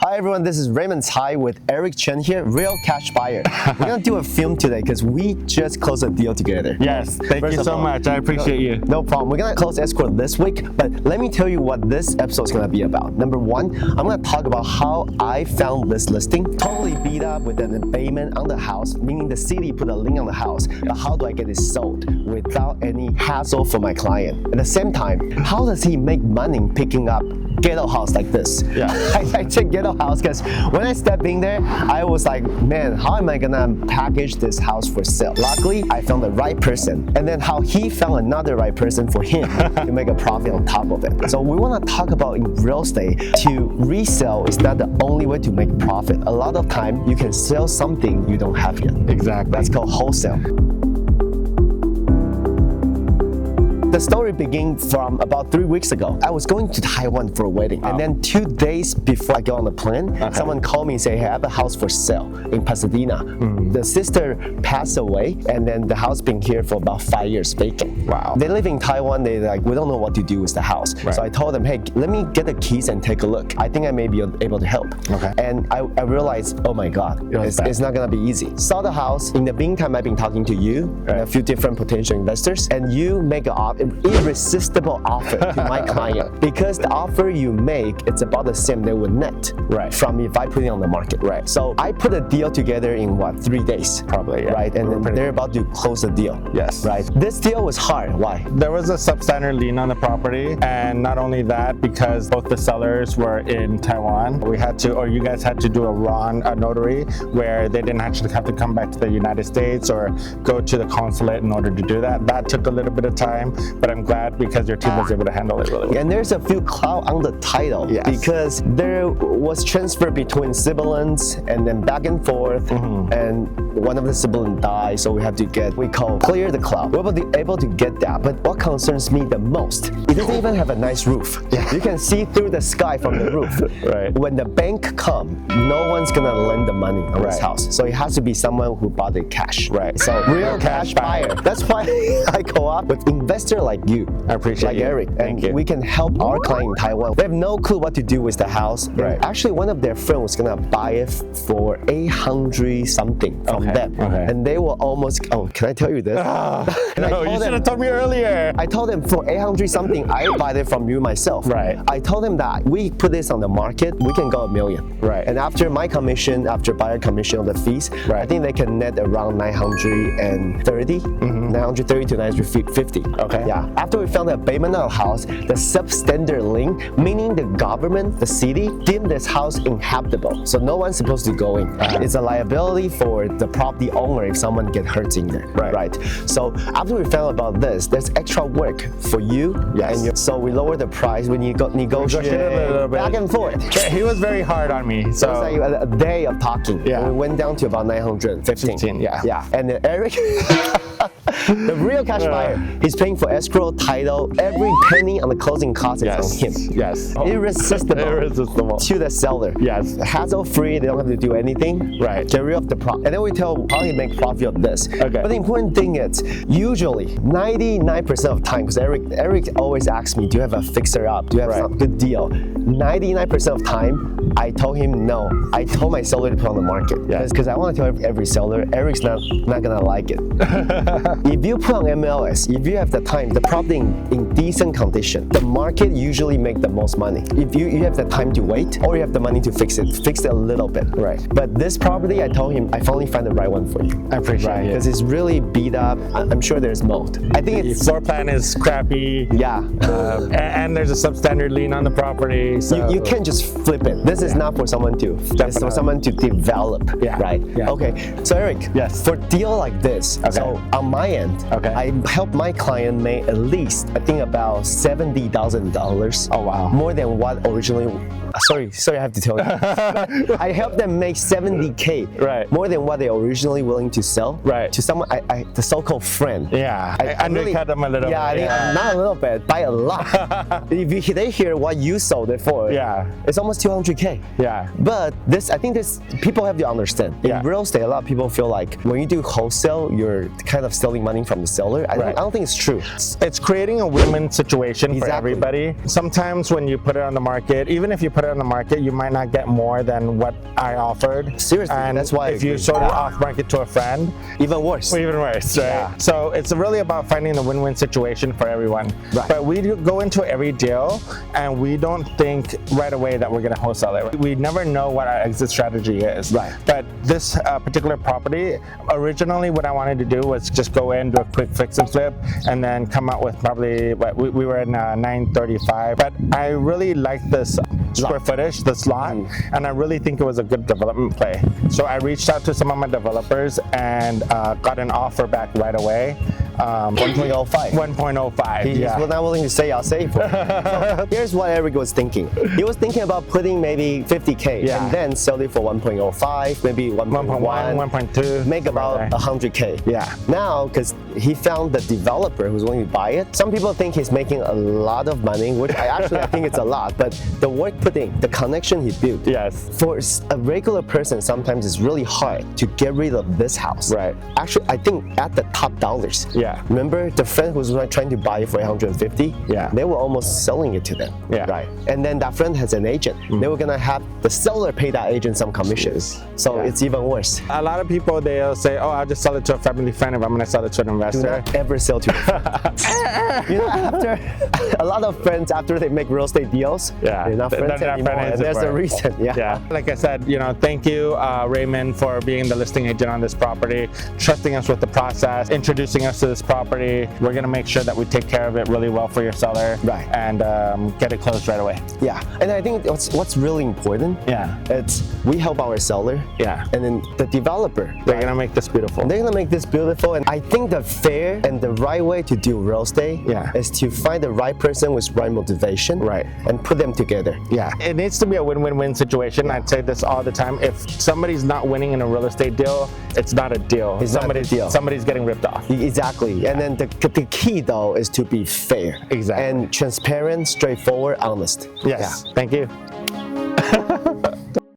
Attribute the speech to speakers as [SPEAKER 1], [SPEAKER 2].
[SPEAKER 1] Hi everyone, this is Raymond Tsai with c.Cheng here, real cash buyer. We're gonna do a film today because we just closed a deal together.
[SPEAKER 2] Yes, thank you so much. I appreciate you.
[SPEAKER 1] No problem. We're gonna close escrow this week, but let me tell you what this episode is gonna be about. Number one, I'm gonna talk about how I found this listing. Totally beat up with an abatement on the house, meaning the city put a lien on the house. But how do I get it sold without any hassle for my client? At the same time, how does he make money picking up ghetto house like this?
[SPEAKER 2] Yeah.
[SPEAKER 1] I checked ghetto house because when I stepped in there, I was like, man, how am I gonna package this house for sale? Luckily, I found the right person. And then how he found another right person for him to make a profit on top of it. So we wanna talk about in real estate, to resell is not the only way to make profit. A lot of time, you can sell something you don't have yet.
[SPEAKER 2] Exactly.
[SPEAKER 1] That's called wholesale. The story began from about 3 weeks ago. I was going to Taiwan for a wedding. And then 2 days before I go on the plane, someone called me and said, hey, I have a house for sale in Pasadena. The sister passed away, and then the house been here for about 5 years vacant.
[SPEAKER 2] Wow.
[SPEAKER 1] They live in Taiwan. They're like, we don't know what to do with the house. Right. So I told them, hey, let me get the keys and take a look. I think I may be able to help. Okay. And I realized, oh my God, it's not gonna be easy. Saw the house. In the meantime, I've been talking to you and a few different potential investors, and you make an irresistible offer to my client, because the offer you make, it's about the same they would net from if I put it on the market. Right. So I put a deal together in what, 3 days?
[SPEAKER 2] Probably, yeah.
[SPEAKER 1] Right. And then they're about to close the deal.
[SPEAKER 2] Yes.
[SPEAKER 1] Right. This deal was hard. Why?
[SPEAKER 2] There was a substandard lien on the property, and not only that, because both the sellers were in Taiwan, we had to, or you guys had to do a notary where they didn't actually have to come back to the United States or go to the consulate in order to do that. That took a little bit of time, but I'm glad because your team was able to handle it really well.
[SPEAKER 1] And there's a few cloud on the title because there was transfer between siblings and then back and forth, and one of the siblings died, so we have to get, we call clear the cloud. We were able to get that, but what concerns me the most, it doesn't even have a nice roof. You can see through the sky from the roof. When the bank come, no one's gonna lend the money on this house, so it has to be someone who bought it cash. So real cash buyer. That's why I go up with investor like you.
[SPEAKER 2] I appreciate
[SPEAKER 1] like
[SPEAKER 2] you.
[SPEAKER 1] Eric,
[SPEAKER 2] Thank
[SPEAKER 1] and
[SPEAKER 2] you.
[SPEAKER 1] we can help our client in Taiwan. They have no clue what to do with the house. Actually, one of their friends was gonna buy it for 800 something from them, and they were almost. Oh, can I tell you this?
[SPEAKER 2] No, you should have told me earlier.
[SPEAKER 1] I told them for 800 something, I buy it from you myself. I told them that we put this on the market, we can go $1 million. And after my commission, after buyer commission on the fees, I think they can net around 930, 930 to 950. Yeah. After we found the abatement of the house, the substandard lien, meaning the government, the city, deemed this house inhabitable. So no one's supposed to go in. It's a liability for the property owner if someone gets hurt in there. So after we found about this, there's extra work for you. And so we lowered the price when you got negotiated a little bit. Back and forth.
[SPEAKER 2] He was very hard on me. So
[SPEAKER 1] it was like a day of talking. And we went down to about 915. Yeah. And then Eric, the real cash buyer, he's paying for escrow, title, every penny on the closing cost is on him. Irresistible to the seller. Hassle free, they don't have to do anything. Get rid of the profit. And then we tell how he make profit of this. But the important thing is, usually 99% of time, because Eric always asks me, do you have a fixer up? Do you have some good deal? 99% of time, I told him no. I told my seller to put on the market. Because I want to tell every seller, Eric's not gonna like it. If you put on MLS, if you have the time, the property in decent condition, the market usually make the most money. If you have the time to wait, or you have the money to fix it a little bit. But this property, I told him, I finally find the right one for you.
[SPEAKER 2] I appreciate it.
[SPEAKER 1] Because it's really beat up. I'm sure there's mold. I think
[SPEAKER 2] its floor plan is crappy. And there's a substandard lien on the property. So
[SPEAKER 1] you can't just flip it. This is not for someone to. It's for someone to develop. Okay. So Eric, for a deal like this, so on my end, I help my client make at least, I think about $70,000. Oh wow! More than what originally. Sorry, I have to tell you. I helped them make 70K. More than what they originally willing to sell. To someone, the so-called friend.
[SPEAKER 2] I undercut them a little bit.
[SPEAKER 1] I think not a little bit, by a lot. If they hear what you sold it for, it's almost 200K. But I think people have to understand. In real estate, a lot of people feel like when you do wholesale, you're kind of stealing money from the seller. I don't think it's true.
[SPEAKER 2] It's creating a win-win situation for everybody. Sometimes when you put it on the market, even if you put put it on the market, you might not get more than what I offered.
[SPEAKER 1] Seriously,
[SPEAKER 2] and
[SPEAKER 1] that's why I
[SPEAKER 2] if you
[SPEAKER 1] agree.
[SPEAKER 2] sold it off market to a friend,
[SPEAKER 1] Even worse.
[SPEAKER 2] even worse, right?
[SPEAKER 1] Yeah.
[SPEAKER 2] So it's really about finding the win-win situation for everyone.
[SPEAKER 1] Right.
[SPEAKER 2] But we do go into every deal and we don't think right away that we're going to wholesale it. We never know what our exit strategy is.
[SPEAKER 1] Right.
[SPEAKER 2] But this particular property, originally what I wanted to do was just go in, do a quick fix and flip, and then come out with probably, we were in 935. But I really liked this square footage, this lot, and I really think it was a good development play. So I reached out to some of my developers and got an offer back right away.
[SPEAKER 1] 1.05.
[SPEAKER 2] 1.05.
[SPEAKER 1] He's
[SPEAKER 2] Yeah.
[SPEAKER 1] not willing to say I'll say for it. So here's what Eric was thinking. He was thinking about putting maybe 50K
[SPEAKER 2] Yeah.
[SPEAKER 1] and then sell it for 1.05, maybe 1.1,
[SPEAKER 2] 1.2.
[SPEAKER 1] make about
[SPEAKER 2] right there.
[SPEAKER 1] 100K.
[SPEAKER 2] Yeah.
[SPEAKER 1] Now, because he found the developer who's willing to buy it, some people think he's making a lot of money, which I think it's a lot, but the work put in, the connection he built.
[SPEAKER 2] Yes.
[SPEAKER 1] For a regular person, sometimes it's really hard to get rid of this house.
[SPEAKER 2] Right.
[SPEAKER 1] Actually, I think at the top dollars.
[SPEAKER 2] Yeah.
[SPEAKER 1] Remember the friend who was trying to buy it for 150?
[SPEAKER 2] Yeah.
[SPEAKER 1] They were almost selling it to them.
[SPEAKER 2] Yeah.
[SPEAKER 1] Right. And then that friend has an agent. They were gonna have the seller pay that agent some commissions. So
[SPEAKER 2] Yeah.
[SPEAKER 1] it's even worse.
[SPEAKER 2] A lot of people, they'll say, oh, I'll just sell it to a family friend if I'm going to sell it to an
[SPEAKER 1] Do
[SPEAKER 2] investor.
[SPEAKER 1] not ever sell to you know, after a lot of friends, after they make real estate deals,
[SPEAKER 2] Yeah.
[SPEAKER 1] they're not
[SPEAKER 2] They're
[SPEAKER 1] friends
[SPEAKER 2] not
[SPEAKER 1] anymore.
[SPEAKER 2] friends
[SPEAKER 1] And there's a
[SPEAKER 2] anymore.
[SPEAKER 1] reason. Yeah.
[SPEAKER 2] Yeah, like I said, thank you, Raymond, for being the listing agent on this property, trusting us with the process, introducing us to this property. We're going to make sure that we take care of it really well for your seller,
[SPEAKER 1] Right.
[SPEAKER 2] and get it closed right away.
[SPEAKER 1] Yeah. And I think what's really important,
[SPEAKER 2] Yeah.
[SPEAKER 1] it's we help our seller,
[SPEAKER 2] Yeah.
[SPEAKER 1] and then the developer.
[SPEAKER 2] They're going to make this beautiful.
[SPEAKER 1] They're gonna make this beautiful, and I think the fair and the right way to do real estate is to find the right person with right motivation,
[SPEAKER 2] Right.
[SPEAKER 1] and put them together.
[SPEAKER 2] Yeah, it needs to be a win-win-win situation. I'd say this all the time. If somebody's not winning in a real estate deal, it's not a deal.
[SPEAKER 1] It's not a deal.
[SPEAKER 2] Somebody's getting ripped off.
[SPEAKER 1] Exactly. And then the key though is to be fair.
[SPEAKER 2] Exactly.
[SPEAKER 1] And transparent, straightforward, honest.
[SPEAKER 2] Yes. Thank you.